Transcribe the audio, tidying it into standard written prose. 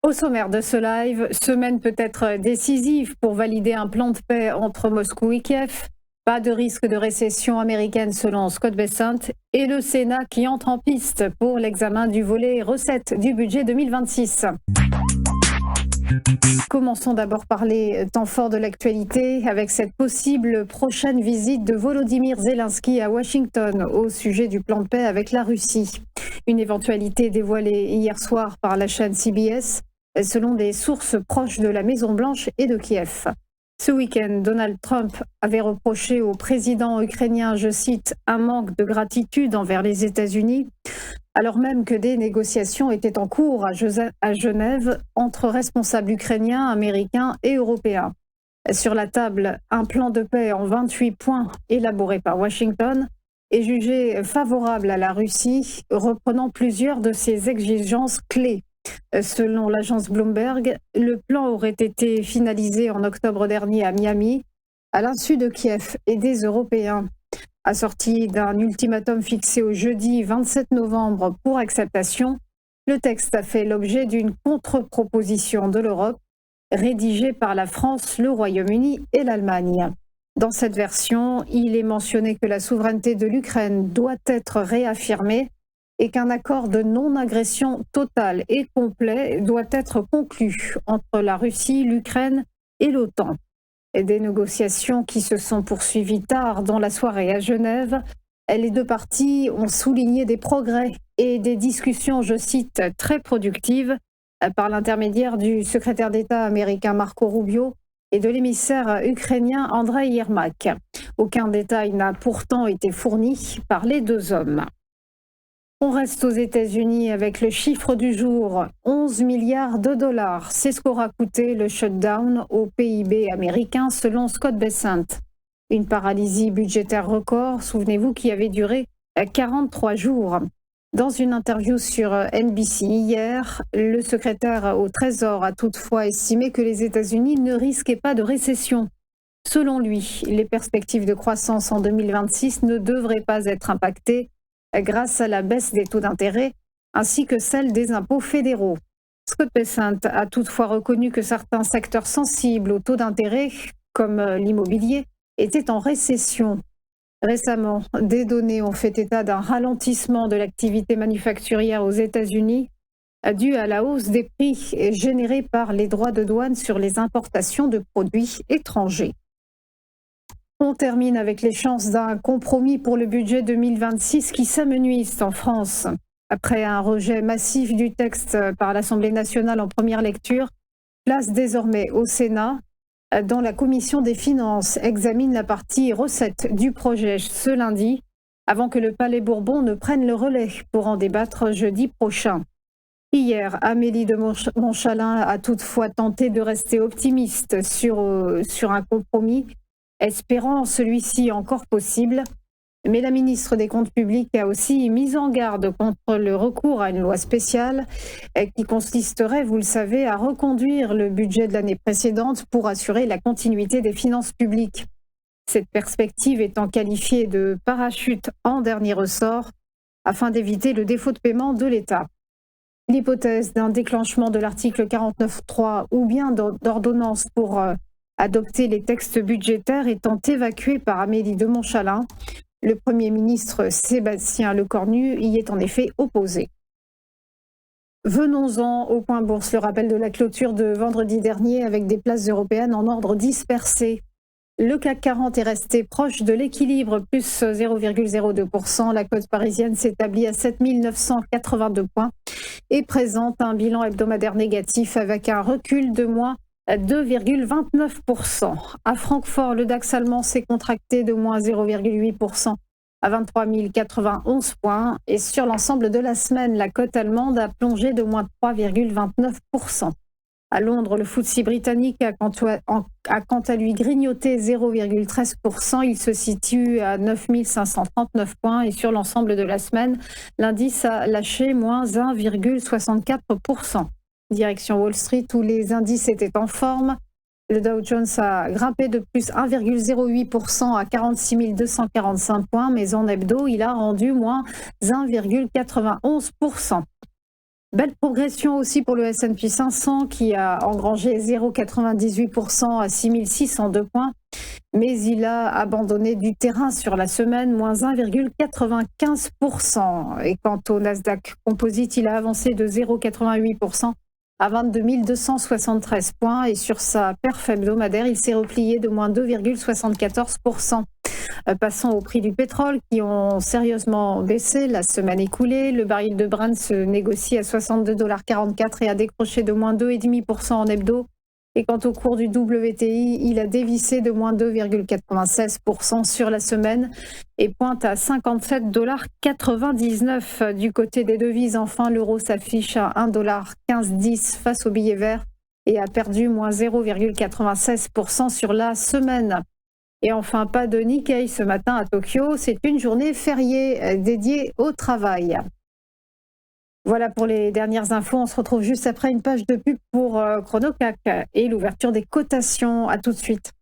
Au sommaire de ce live, semaine peut-être décisive pour valider un plan de paix entre Moscou et Kiev, pas de risque de récession américaine selon Scott Bessent, et le Sénat qui entre en piste pour l'examen du volet recettes du budget 2026. Commençons d'abord par les temps forts de l'actualité avec cette possible prochaine visite de Volodymyr Zelensky à Washington au sujet du plan de paix avec la Russie. Une éventualité dévoilée hier soir par la chaîne CBS, selon des sources proches de la Maison-Blanche et de Kiev. Ce week-end, Donald Trump avait reproché au président ukrainien, je cite, un manque de gratitude envers les États-Unis, alors même que des négociations étaient en cours à Genève entre responsables ukrainiens, américains et européens. Sur la table, un plan de paix en 28 points élaboré par Washington est jugé favorable à la Russie, reprenant plusieurs de ses exigences clés. Selon l'agence Bloomberg, le plan aurait été finalisé en octobre dernier à Miami, à l'insu de Kiev et des Européens. Assorti d'un ultimatum fixé au jeudi 27 novembre pour acceptation, le texte a fait l'objet d'une contre-proposition de l'Europe, rédigée par la France, le Royaume-Uni et l'Allemagne. Dans cette version, il est mentionné que la souveraineté de l'Ukraine doit être réaffirmée et qu'un accord de non-agression total et complet doit être conclu entre la Russie, l'Ukraine et l'OTAN. Et des négociations qui se sont poursuivies tard dans la soirée à Genève, les deux parties ont souligné des progrès et des discussions, je cite, très productives par l'intermédiaire du secrétaire d'État américain Marco Rubio et de l'émissaire ukrainien Andreï Yermak. Aucun détail n'a pourtant été fourni par les deux hommes. On reste aux États-Unis avec le chiffre du jour, 11 milliards de dollars. C'est ce qu'aura coûté le shutdown au PIB américain selon Scott Bessent. Une paralysie budgétaire record, souvenez-vous, qui avait duré 43 jours. Dans une interview sur NBC hier, le secrétaire au Trésor a toutefois estimé que les États-Unis ne risquaient pas de récession. Selon lui, les perspectives de croissance en 2026 ne devraient pas être impactées grâce à la baisse des taux d'intérêt ainsi que celle des impôts fédéraux. Scott Bessent a toutefois reconnu que certains secteurs sensibles aux taux d'intérêt, comme l'immobilier, étaient en récession. Récemment, des données ont fait état d'un ralentissement de l'activité manufacturière aux États-Unis dû à la hausse des prix générés par les droits de douane sur les importations de produits étrangers. On termine avec les chances d'un compromis pour le budget 2026 qui s'amenuise en France. Après un rejet massif du texte par l'Assemblée nationale en première lecture, place désormais au Sénat, dont la commission des finances examine la partie recettes du projet ce lundi, avant que le Palais Bourbon ne prenne le relais pour en débattre jeudi prochain. Hier, Amélie de Montchalin a toutefois tenté de rester optimiste sur un compromis, espérant celui-ci encore possible. Mais la ministre des Comptes publics a aussi mis en garde contre le recours à une loi spéciale qui consisterait, vous le savez, à reconduire le budget de l'année précédente pour assurer la continuité des finances publiques. Cette perspective étant qualifiée de parachute en dernier ressort afin d'éviter le défaut de paiement de l'État. L'hypothèse d'un déclenchement de l'article 49.3 ou bien d'ordonnance pour adopter les textes budgétaires étant évacuée par Amélie de Montchalin, le Premier ministre Sébastien Lecornu y est en effet opposé. Venons-en au point bourse, le rappel de la clôture de vendredi dernier avec des places européennes en ordre dispersé. Le CAC 40 est resté proche de l'équilibre, plus 0,02%. La cote parisienne s'établit à 7 982 points et présente un bilan hebdomadaire négatif avec un recul de moins 2,29%. À Francfort, le DAX allemand s'est contracté de moins 0,8% à 23 091 points. Et sur l'ensemble de la semaine, la cote allemande a plongé de moins 3,29%. À Londres, le FTSE britannique a quant à lui grignoté 0,13%. Il se situe à 9 539 points. Et sur l'ensemble de la semaine, l'indice a lâché moins 1,64%. Direction Wall Street, où les indices étaient en forme. Le Dow Jones a grimpé de plus 1,08% à 46 245 points, mais en hebdo, il a rendu moins 1,91%. Belle progression aussi pour le S&P 500 qui a engrangé 0,98% à 6602 points. Mais il a abandonné du terrain sur la semaine, moins 1,95%. Et quant au Nasdaq Composite, il a avancé de 0,88% à 22 273 points. Et sur sa perf hebdomadaire, il s'est replié de moins 2,74%. Passons au prix du pétrole qui ont sérieusement baissé la semaine écoulée. Le baril de Brent se négocie à 62,44 $ et a décroché de moins 2,5% en hebdo. Et quant au cours du WTI, il a dévissé de moins 2,96% sur la semaine et pointe à 57,99 $ Du côté des devises, enfin, l'euro s'affiche à 1,1510 $ face au billet vert et a perdu moins 0,96% sur la semaine. Et enfin, pas de Nikkei ce matin à Tokyo, c'est une journée fériée dédiée au travail. Voilà pour les dernières infos, on se retrouve juste après une page de pub pour ChronoCAC et l'ouverture des cotations. À tout de suite.